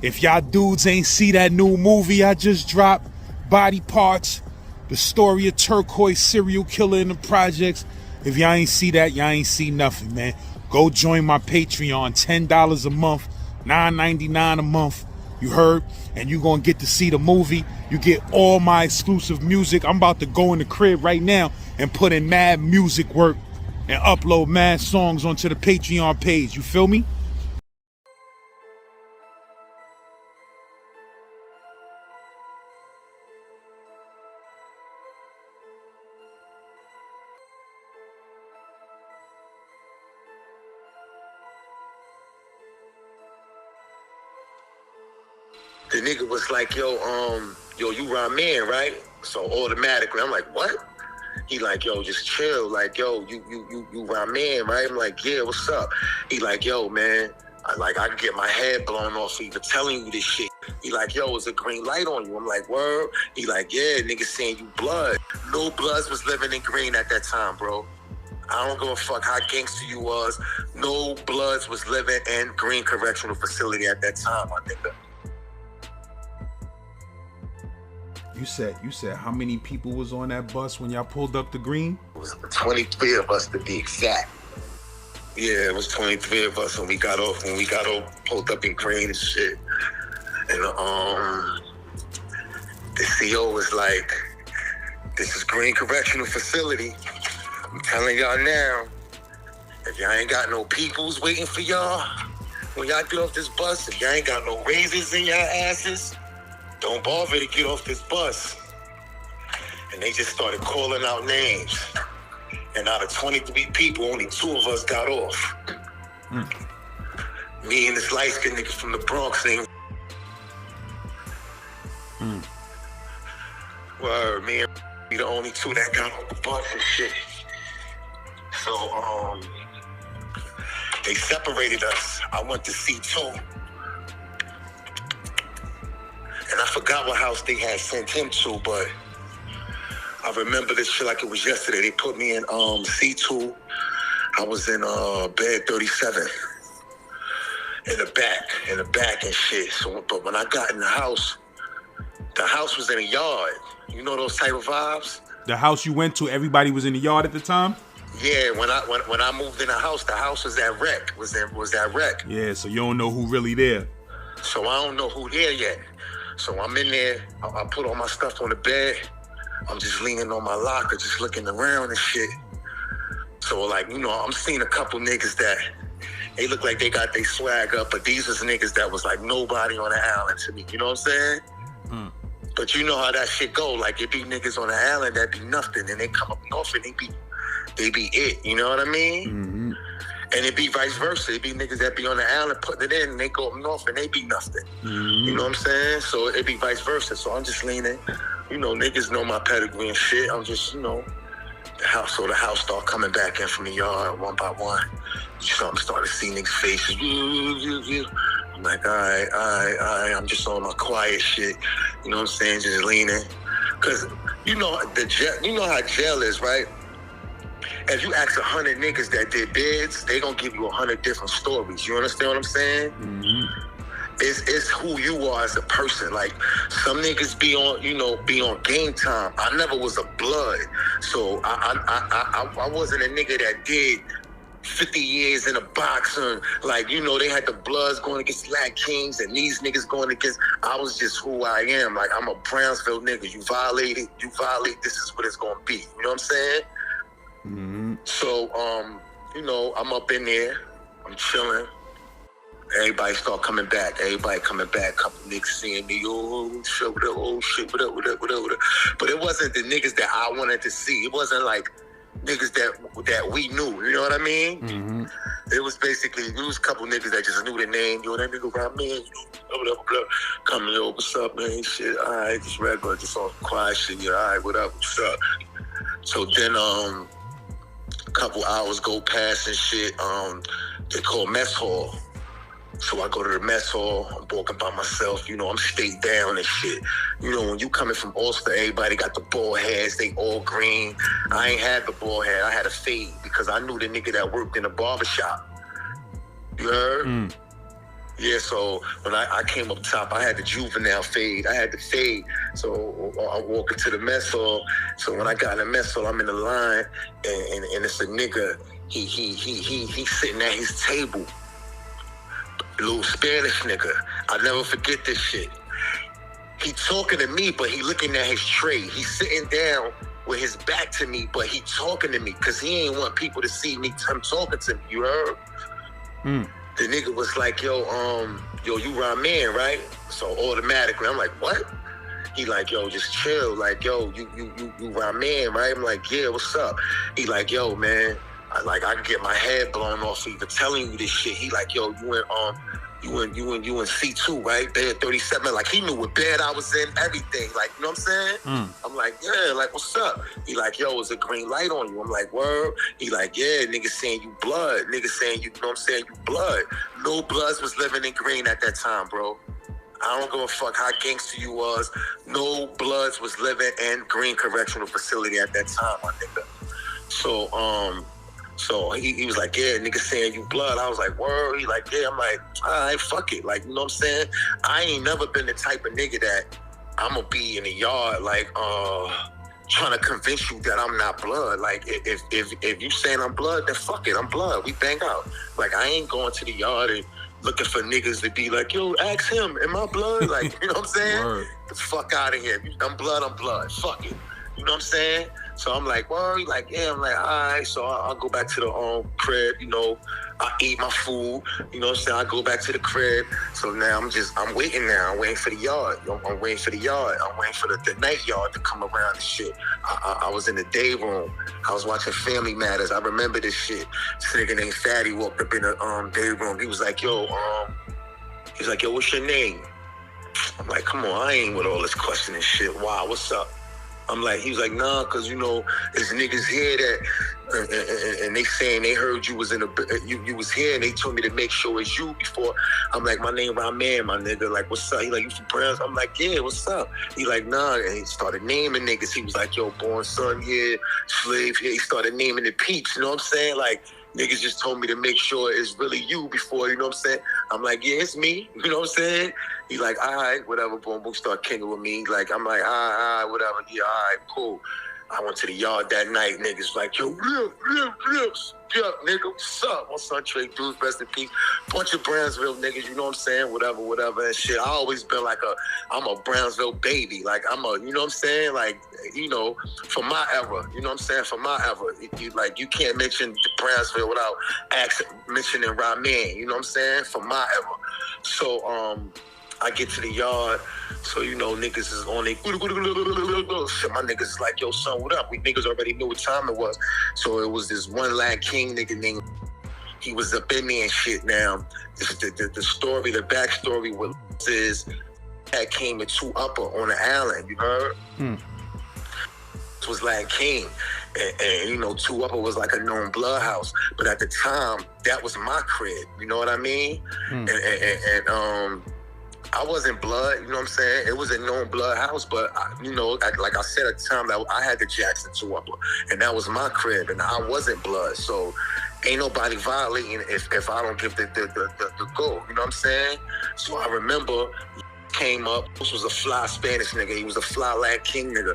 If y'all dudes ain't see that new movie I just dropped, Body Parts, the story of turquoise serial killer in the projects, if y'all ain't see that, y'all ain't see nothing, man. Go join my Patreon, $10 a month, $9.99 a month. You heard? And you gonna get to see the movie. You get all my exclusive music. I'm about to go in the crib right now and put in mad music work and upload mad songs onto the Patreon page. You feel me? The nigga was like, yo, you ramen, right? So automatically, I'm like, what? He like, yo, just chill. Like, yo, you ramen, right? I'm like, yeah, what's up? He like, yo, man, I can get my head blown off for even telling you this shit. He like, yo, is a green light on you? I'm like, word? He like, yeah, nigga saying you blood. No Bloods was living in Greene at that time, bro. I don't give a fuck how gangster you was. No Bloods was living in Greene Correctional Facility at that time, my nigga. You said how many people was on that bus when y'all pulled up to Greene? It was 23 of us to be exact. Yeah, it was 23 of us when we got off pulled up in Greene and shit. And the CO was like, this is Greene Correctional Facility. I'm telling y'all now, if y'all ain't got no peoples waiting for y'all, when y'all get off this bus, if y'all ain't got no razors in y'all asses, don't bother to get off this bus. And they just started calling out names. And out of 23 people, only 2 of us got off. Me and this light-skinned nigga from the Bronx named Word, me and be the only 2 that got off the bus and shit. So, they separated us. I went to C2. And I forgot what house they had sent him to, but I remember this shit like it was yesterday. They put me in C2. I was in bed 37 in the back and shit. So, but when I got in the house was in a yard. You know those type of vibes? The house you went to, everybody was in the yard at the time? Yeah, when I moved in the house was at wreck. Was at wreck. Yeah, so you don't know who really there. So I don't know who there yet. So I'm in there, I put all my stuff on the bed. I'm just leaning on my locker, just looking around and shit. So like, you know, I'm seeing a couple niggas that, they look like they got their swag up, but these was niggas that was like nobody on the island to me, you know what I'm saying? But you know how that shit go, like it be niggas on the island that be nothing, and they come up north and they be it, you know what I mean? And it be vice versa. It be niggas that be on the island putting it in, and they go up north and they be nothing. You know what I'm saying? So it be vice versa. So I'm just leaning. You know, niggas know my pedigree and shit. I'm just, you know, the house start coming back in from the yard one by one. I'm starting to see niggas' faces. I'm like, all right. I'm just on my quiet shit. You know what I'm saying? Just leaning. Cause you know how jail is, right? If you ask 100 niggas that did bids, they gonna give you 100 different stories. You understand what I'm saying? It's who you are as a person. Like some niggas be on game time. I never was a blood, so I wasn't a nigga that did 50 years in a box and like, you know, they had the Bloods going against Black Kings and these niggas going against. I was just who I am. Like I'm a Brownsville nigga. You violate, this is what it's gonna be. You know what I'm saying? So, you know, I'm up in there, I'm chilling. Everybody start coming back. Couple niggas seeing me, oh shit, what up. But it wasn't the niggas that I wanted to see. It wasn't like niggas that we knew, you know what I mean? It was basically, it was a couple niggas that just knew the name. Yo, that nigga around me, blah. Coming, yo, what's up, man? Shit, all right, just regular, just on quiet shit. Yeah, all right, what up, what's up? So then, a couple hours go past and shit. They call mess hall. So I go to the mess hall. I'm walking by myself. You know, I'm stayed down and shit. You know, when you coming from Ulster, everybody got the bald heads. They all green. I ain't had the bald head. I had a fade because I knew the nigga that worked in the barbershop. You heard? Yeah, so when I came up top, I had the juvenile fade. I had the fade. So I walk into the mess hall. So when I got in the mess hall, I'm in the line, and it's a nigga. He sitting at his table. A little Spanish nigga. I'll never forget this shit. He talking to me, but he looking at his tray. He's sitting down with his back to me, but he talking to me because he ain't want people to see me. I'm talking to me. You heard? The nigga was like, yo, you Ramen, right? So automatically, I'm like, what? He like, yo, just chill. Like, yo, you Ramen, right? I'm like, yeah, what's up? He like, yo, man, I can get my head blown off for even telling you this shit. He like, yo, you in C2, right? Bed 37. Like, he knew what bed I was in, everything. Like, you know what I'm saying? I'm like, yeah, like, what's up? He like, yo, is a green light on you? I'm like, word? He like, yeah, nigga saying you blood. Nigga saying you know what I'm saying, you blood. No Bloods was living in Greene at that time, bro. I don't give a fuck how gangster you was. No Bloods was living in Greene Correctional Facility at that time, my nigga. So he was like, yeah, nigga saying you blood. I was like, word? He like, yeah. I'm like, all right, fuck it. Like, you know what I'm saying? I ain't never been the type of nigga that I'm gonna be in the yard, like, trying to convince you that I'm not blood. Like, if you saying I'm blood, then fuck it, I'm blood. We bang out. Like, I ain't going to the yard and looking for niggas to be like, yo, ask him, am I blood? Like, you know what I'm saying? Word. The fuck out of here. I'm blood, fuck it. You know what I'm saying? So I'm like, well, like, yeah, I'm like, all right. So I'll go back to the crib, you know, I eat my food, you know what I'm saying? I go back to the crib. So now I'm waiting now. I'm waiting for the yard. I'm waiting for the yard. I'm waiting for the night yard to come around and shit. I was in the day room. I was watching Family Matters. I remember this shit. This nigga named Fatty walked up in the day room. He was like, yo, what's your name? I'm like, come on, I ain't with all this questioning shit. Wow, what's up? I'm like, he was like, nah, cause you know, there's niggas here that, and they saying they heard you was you was here, and they told me to make sure it's you before. I'm like, my name Ramen, my nigga. Like, what's up? He like, you from Brownsville? I'm like, yeah, what's up? He like, nah, and he started naming niggas. He was like, yo, born son here, slave here. He started naming the peeps. You know what I'm saying? Like, niggas just told me to make sure it's really you before, you know what I'm saying? I'm like, yeah, it's me. You know what I'm saying? He like, all right, whatever, boom, boom, start kicking with me. Like, I'm like, all right, whatever. Yeah, all right, cool. I went to the yard that night. Niggas like, yo, yeah, nigga, what's up? My son Trey Dudes, rest in peace. Bunch of Brownsville niggas, you know what I'm saying? Whatever, and shit. I always been like I'm a Brownsville baby. Like, you know what I'm saying? Like, you know, for my era, you know what I'm saying? For my era. You can't mention Brownsville without mentioning Ramen, you know what I'm saying? For my era. So, I get to the yard, so you know niggas is on shit. My niggas is like, yo, son, what up? We niggas already knew what time it was. So it was this one Land King nigga named, he was up in there and shit. Now, the story, the backstory is that came at 2 Upper on the island, you heard? It was Land King. And you know, 2 Upper was like a known blood house. But at the time, that was my crib, you know what I mean? And I wasn't blood, you know what I'm saying? It was a known blood house, but, you know, like I said at the time, that I had the Jackson 2 Upper, and that was my crib, and I wasn't blood, so ain't nobody violating if I don't give the go, you know what I'm saying? So I remember came up, this was a fly Spanish nigga, he was a fly Land King nigga,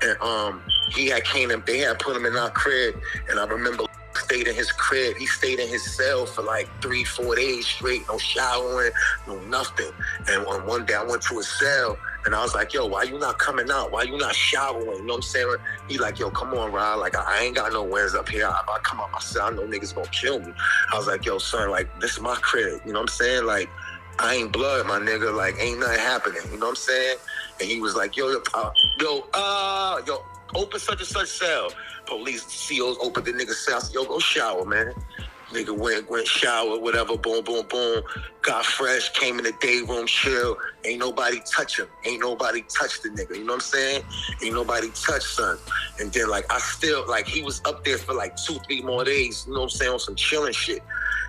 and he had came and they had put him in our crib, and I remember stayed in his crib. He stayed in his cell for like 3-4 days straight, no showering, no nothing. And one day I went to his cell and I was like, yo, why you not coming out? Why you not showering? You know what I'm saying? He like, yo, come on, Rod. Like, I ain't got no winds up here. If I come out my cell, I know niggas gonna kill me. I was like, yo, son, like, this is my crib. You know what I'm saying? Like, I ain't blood, my nigga. Like, ain't nothing happening. You know what I'm saying? And he was like, yo, open such and such cell. Police COs opened the nigga's cell. I said, yo, go shower, man. Nigga went shower, whatever, boom, boom, boom. Got fresh, came in the day room, chill. Ain't nobody touch him. Ain't nobody touch the nigga. You know what I'm saying? Ain't nobody touch son. And then, like, I still, like, he was up there for like 2-3 more days, you know what I'm saying, on some chilling shit.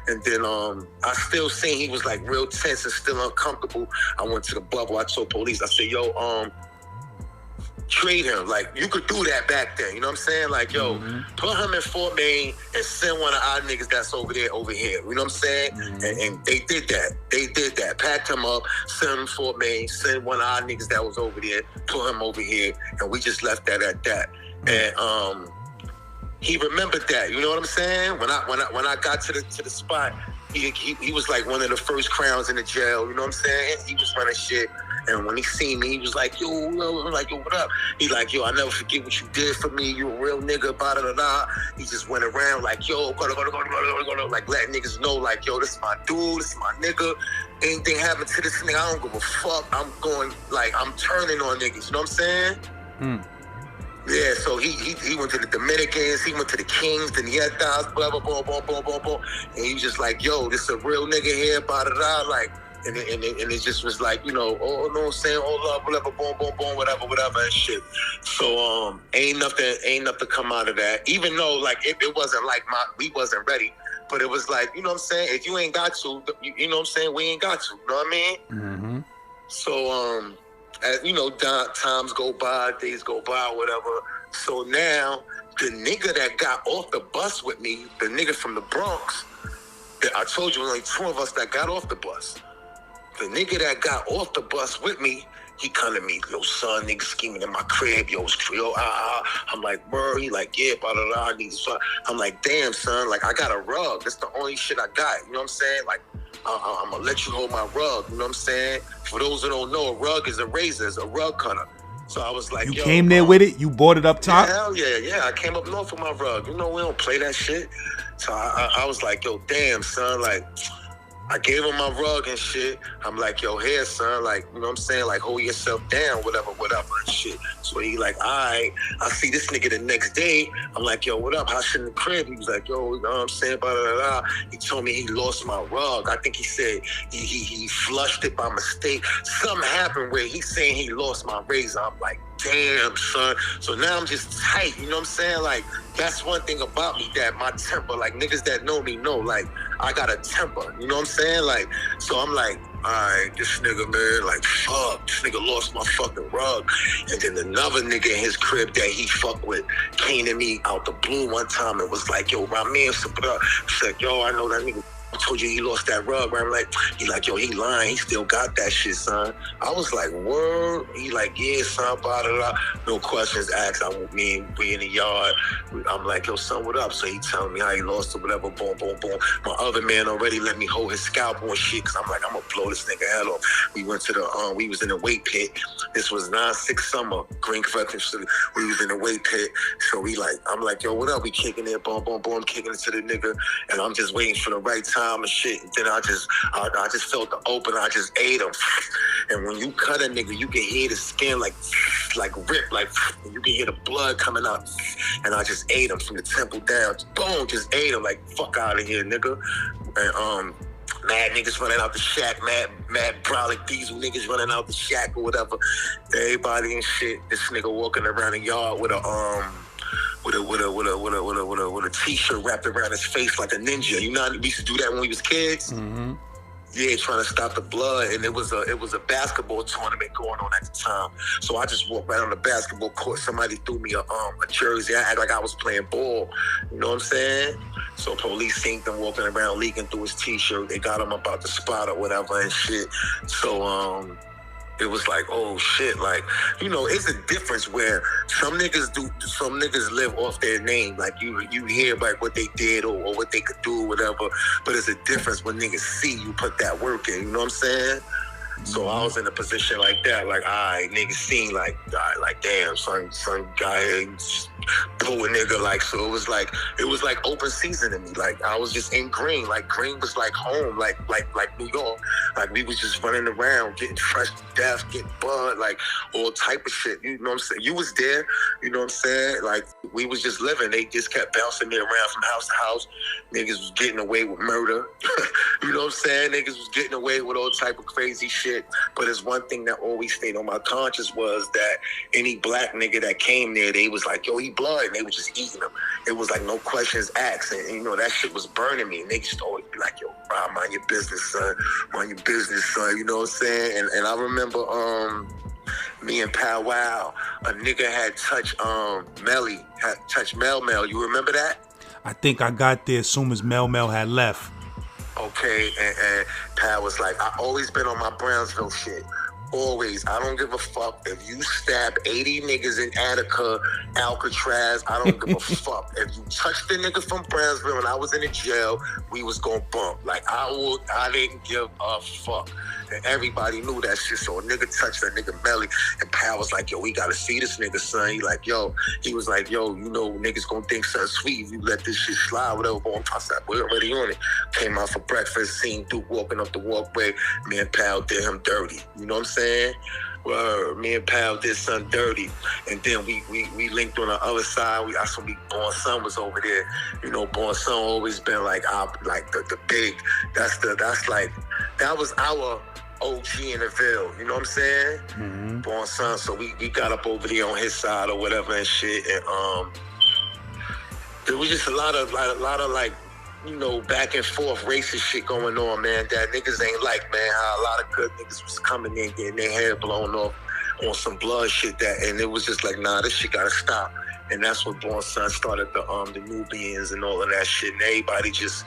And then I still seen he was like real tense and still uncomfortable. I went to the bubble. I told police, I said, yo, trade him. Like, you could do that back then. You know what I'm saying? Like, yo, put him in Fort Maine and send one of our niggas that's over there over here. You know what I'm saying? And they did that. They did that. Packed him up, sent him to Fort Maine, send one of our niggas that was over there, put him over here, and we just left that at that. And he remembered that. You know what I'm saying? When I got to the spot, he was like one of the first crowns in the jail. You know what I'm saying? He was running shit. And when he seen me, he was like, yo, I'm like, yo, what up? He like, yo, I never forget what you did for me. You a real nigga, blah, blah, blah. He just went around like, yo, go, like letting niggas know, like, yo, this is my dude, this is my nigga. Anything happen to this nigga, I don't give a fuck. I'm going, like, I'm turning on niggas. You know what I'm saying? Yeah, so he went to the Dominicans, he went to the Kings, the Nietas, blah, blah, blah, blah, blah, blah, blah. And he was just like, yo, this is a real nigga here, blah, blah, blah, like, and it just was like, you know, oh, no, I'm saying, oh, love, whatever, boom, boom, boom, whatever, and shit. So, ain't nothing come out of that. Even though, like, it wasn't like we wasn't ready, but it was like, you know what I'm saying? If you ain't got to, you know what I'm saying? We ain't got to, you know what I mean? So, as you know, times go by, days go by, whatever. So now, the nigga that got off the bus with me, the nigga from the Bronx, I told you, only two of us that got off the bus. The nigga that got off the bus with me, he come to me, yo, son, nigga scheming in my crib, yo, I'm like, bro, he like, yeah, blah, blah, blah, I need this. I'm like, damn, son, like, I got a rug. That's the only shit I got, you know what I'm saying? Like, I'm gonna let you hold my rug, you know what I'm saying? For those who don't know, a rug is a razor, it's a rug cutter. So I was like, you came there with it? You bought it up top? Yeah, hell yeah, I came up north with my rug. You know, we don't play that shit. So I was like, yo, damn, son, like, I gave him my rug and shit. I'm like, yo, here, son, like, you know what I'm saying? Like, hold yourself down, whatever, and shit. So he like, all right. I see this nigga the next day. I'm like, yo, what up? How shit in the crib? He was like, yo, you know what I'm saying? Blah, blah, blah. He told me he lost my rug. I think he said he flushed it by mistake. Something happened where he's saying he lost my razor. I'm like, damn, son. So now I'm just tight, you know what I'm saying? Like, that's one thing about me, that my temper, like, niggas that know me know, like, I got a temper, you know what I'm saying? Like, so I'm like, all right, this nigga, man, like, fuck, this nigga lost my fucking rug. And then another nigga in his crib that he fucked with came to me out the blue one time and was like, yo, my man, said, yo, I know that nigga. I told you he lost that rug, right? I'm like, he like, yo, he lying. He still got that shit, son. I was like, word? He like, yeah, son, blah, blah, blah. No questions asked. We in the yard. I'm like, yo, son, what up? So he telling me how he lost it, whatever, boom, boom, boom. My other man already let me hold his scalp and shit, because I'm like, I'm going to blow this nigga head off. We went to the, we was in the weight pit. This was 9-6 summer, Greene Correctional Facility. We was in the weight pit. So I'm like, yo, what up? We kicking it, boom, boom, boom, kicking it to the nigga. And I'm just waiting for the right time and shit. And then I just felt the open. I just ate him. And when you cut a nigga, you can hear the skin like rip, like you can hear the blood coming out. And I just ate him from the temple down. Boom, just ate him like, fuck out of here, nigga. And mad niggas running out the shack, mad brolic diesel niggas running out the shack or whatever. Everybody and shit. This nigga walking around the yard with a t-shirt wrapped around his face like a ninja. You know how we used to do that when we was kids? Mm-hmm. Yeah, trying to stop the blood. And it was a basketball tournament going on at the time. So I just walked right on the basketball court. Somebody threw me a jersey. I acted like I was playing ball. You know what I'm saying? So police seen them walking around leaking through his t-shirt. They got him about the spot or whatever and shit. So it was like, oh shit, like, you know, it's a difference where some niggas live off their name. Like you hear like what they did or what they could do or whatever, but it's a difference when niggas see you put that work in, you know what I'm saying? So I was in a position like that, like, all right, niggas seen like damn, son guy blew a nigga, like, so it was like open season to me. Like I was just in Greene, like Greene was like home, like New York. Like we was just running around, getting fresh to death, getting bud, like all type of shit. You know what I'm saying? You was there, you know what I'm saying? Like we was just living. They just kept bouncing me around from house to house. Niggas was getting away with murder. You know what I'm saying? Niggas was getting away with all type of crazy shit. But it's one thing that always stayed on my conscience was that any black nigga that came there, they was like, yo, he blood, and they was just eating him. It was like no questions asked, and you know, that shit was burning me. And they just always be like, yo, bro, mind your business, son. Mind your business, son. You know what I'm saying? And I remember, me and Pow Wow, a nigga had touched Mel Mel. You remember that? I think I got there as soon as Mel Mel had left. Okay, and Pat was like, I always been on my Brownsville shit. Always. I don't give a fuck if you stab 80 niggas in Attica, Alcatraz. I don't give a fuck. If you touch the nigga from Brownsville and I was in the jail, we was gonna bump. Like, I didn't give a fuck. And everybody knew that shit. So a nigga touched that nigga Melly, and Pat was like, yo, we gotta see this nigga, son. He was like, yo, you know, niggas gonna think something sweet if you let this shit slide, whatever. Boy, I said, we're already on it. Came out for breakfast, seen Duke walking up the walkway. Me and Pal did him dirty. You know what I'm saying? Well, me and Pal did son dirty, and then we linked on the other side. That's when Born Son was over there. You know, Born Son always been like the big. That was our OG in the Ville. You know what I'm saying? Mm-hmm. Born Son. So we got up over there on his side or whatever and shit, and there was just a lot of like, you know, back and forth racist shit going on, man, that niggas ain't like, man, how a lot of good niggas was coming in getting their hair blown off on some blood shit, and it was just like, nah, this shit gotta stop. And that's when Born Son started the Nubians and all of that shit, and everybody just,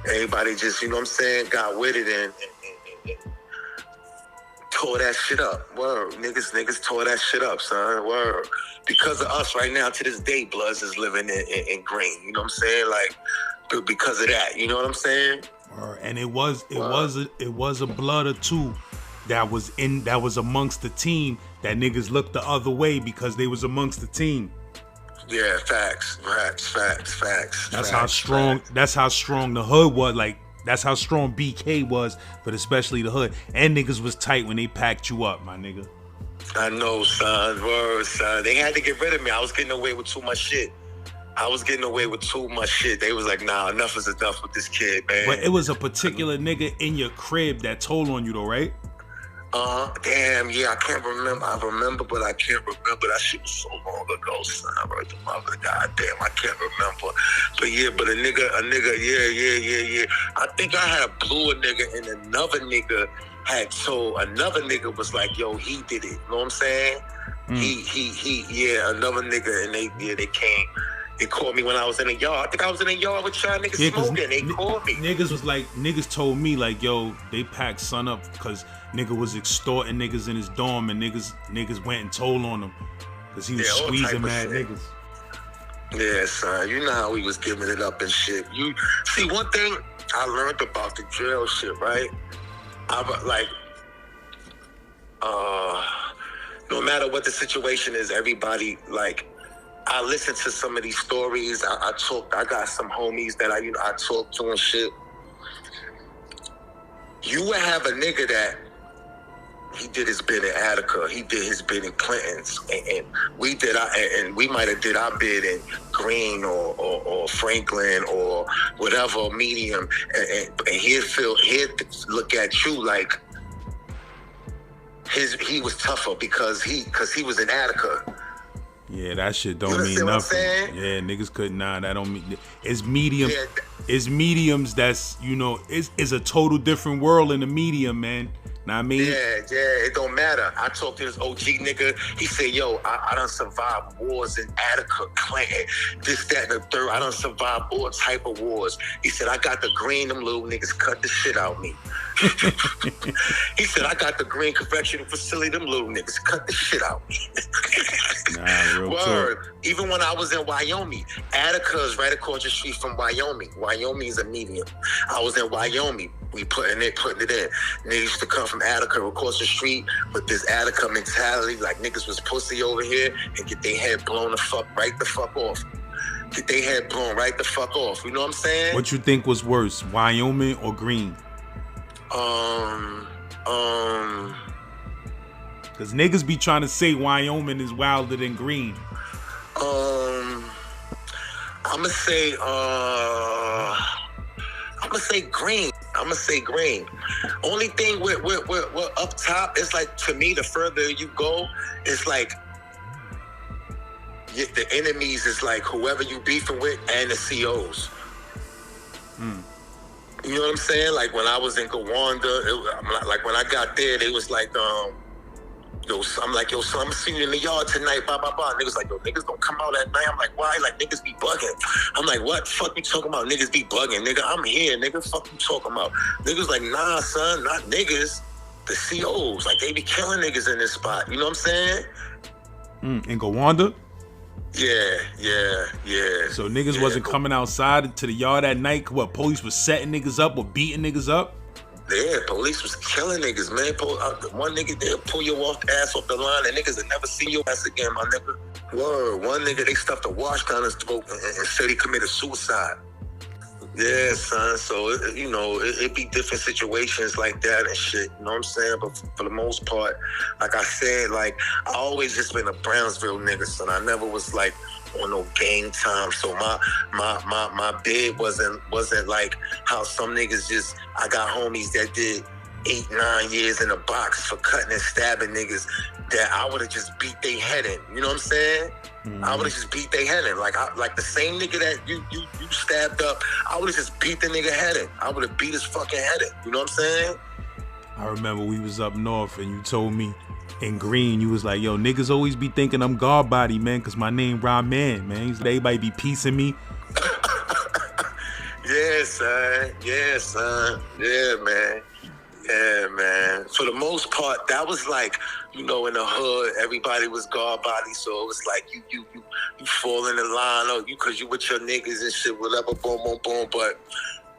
you know what I'm saying, got with it and tore that shit up. Word. Niggas tore that shit up, son. Word. Because of us right now, to this day, Bloods is living in Greene. You know what I'm saying? Like, because of that. You know what I'm saying? And it was a blood or two that was amongst the team that niggas looked the other way because they was amongst the team. Yeah, facts. That's how strong the hood was. Like, that's how strong BK was, but especially the hood. And niggas was tight when they packed you up, my nigga. I know, son. Word, son. They had to get rid of me. I was getting away with too much shit. They was like, nah, enough is enough with this kid, man. But it was a particular nigga in your crib that told on you, though, right? Damn, yeah, I can't remember. I remember, but I can't remember. That shit was so long ago, son. Right, the mother, goddamn, I can't remember. But a nigga, yeah. I think I had blew a nigga, and another nigga had told, another nigga was like, yo, he did it. You know what I'm saying? Yeah, another nigga, and they came. They called me when I was in the yard. I think I was in the yard with y'all niggas smoking. They called me. Niggas told me, like, yo, they packed son up because nigga was extorting niggas in his dorm, and niggas went and told on him because he was squeezing mad niggas. Yeah, son. You know how we was giving it up and shit. You see, one thing I learned about the jail shit, right? No matter what the situation is, everybody, like, I listen to some of these stories. I got some homies that I talk to and shit. You would have a nigga that he did his bid in Attica, he did his bid in Clinton's, and we might have did our bid in Greene or Franklin or whatever medium, and he'd look at you like he was tougher because he was in Attica. Yeah, that shit don't mean nothing. Yeah, niggas couldn't. Nah, that don't mean. It's medium. Yeah. It's mediums. That's, you know, it's a total different world in the medium, man. Know what I mean? Yeah, it don't matter. I talked to this OG nigga. He said, yo, I done survived wars in Attica, Clinton, this, that, and the third. I done survived all type of wars. He said, I got the Greene, them little niggas cut the shit out of me. He said, I got the Greene Correctional Facility, them little niggas cut the shit out of me. Nah, real Word. Even when I was in Wyoming, Attica is right across the street from Wyoming. Wyoming is a medium. I was in Wyoming. We putting it in. Niggas used to come from Attica across the street with this Attica mentality, like niggas was pussy over here, and get their head blown right the fuck off. Get their head blown right the fuck off. You know what I'm saying? What you think was worse, Wyoming or Greene? Cause niggas be trying to say Wyoming is wilder than Greene. I'ma say Greene. Only thing we're up top, it's like, to me, the further you go, it's like the enemies is like whoever you beefing with and the COs. You know what I'm saying? Like when I was in Gowanda, like when I got there, they was like, yo, so I'm like, yo, so I'm seeing you in the yard tonight, blah, blah, blah. Niggas like, yo, niggas don't come out at night. I'm like, why? Like, niggas be bugging. I'm like, what? Fuck you talking about? Niggas be bugging. Nigga, I'm here. Nigga, fuck you talking about? Niggas like, nah, son, not niggas. The COs. Like, they be killing niggas in this spot. You know what I'm saying? In Gowanda? Yeah. So niggas wasn't coming outside to the yard at night? What, police was setting niggas up or beating niggas up? Yeah, police was killing niggas, man. One nigga, they'll pull your ass off the line and niggas will never see your ass again, my nigga. Word. One nigga, they stuffed a wash down his throat and said he committed suicide. Yeah, son. So, it be different situations like that and shit. You know what I'm saying? But for the most part, like I said, like, I always just been a Brownsville nigga, son. I never was, like, on no game time. So my bid wasn't like how some niggas just, I got homies that did 8-9 years in a box for cutting and stabbing niggas that I would have just beat their head in. You know what I'm saying? I would have just beat their head in. Like the same nigga that you stabbed up, I would have just beat the nigga head in. I would have beat his fucking head in. You know what I'm saying? I remember we was up north and you told me in Greene, you was like, yo, niggas always be thinking I'm guard body, man, because my name Ramen, man. He said everybody be piecing me. Yeah, son. Yeah, man. Yeah, man. For the most part, that was like, in the hood, everybody was guard body, so it was like you fall in the line, or because you with your niggas and shit, whatever, boom, boom, boom. But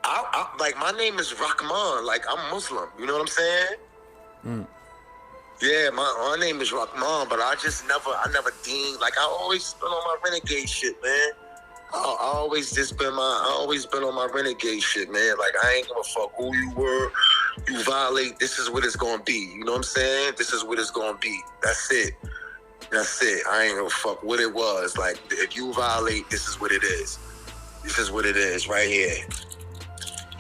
I like, my name is Rahman, like, I'm Muslim. You know what I'm saying? Yeah, my name is Rahman, but I never deemed, like, I always been on my renegade shit, man. I always been on my renegade shit, man. Like, I ain't gonna fuck who you were. You violate, this is what it's gonna be. You know what I'm saying? This is what it's gonna be. That's it. I ain't gonna fuck what it was. Like, if you violate, this is what it is. This is what it is right here.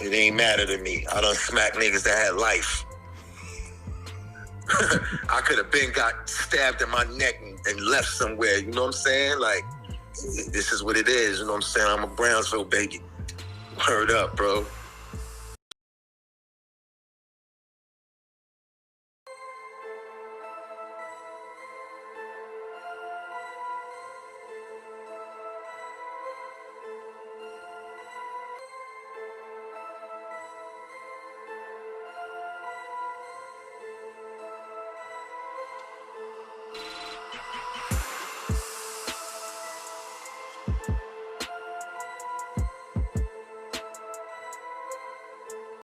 It ain't matter to me. I done smack niggas that had life. I could have been got stabbed in my neck and left somewhere. You know what I'm saying? Like, this is what it is. You know what I'm saying? I'm a Brownsville baby. Word up, bro.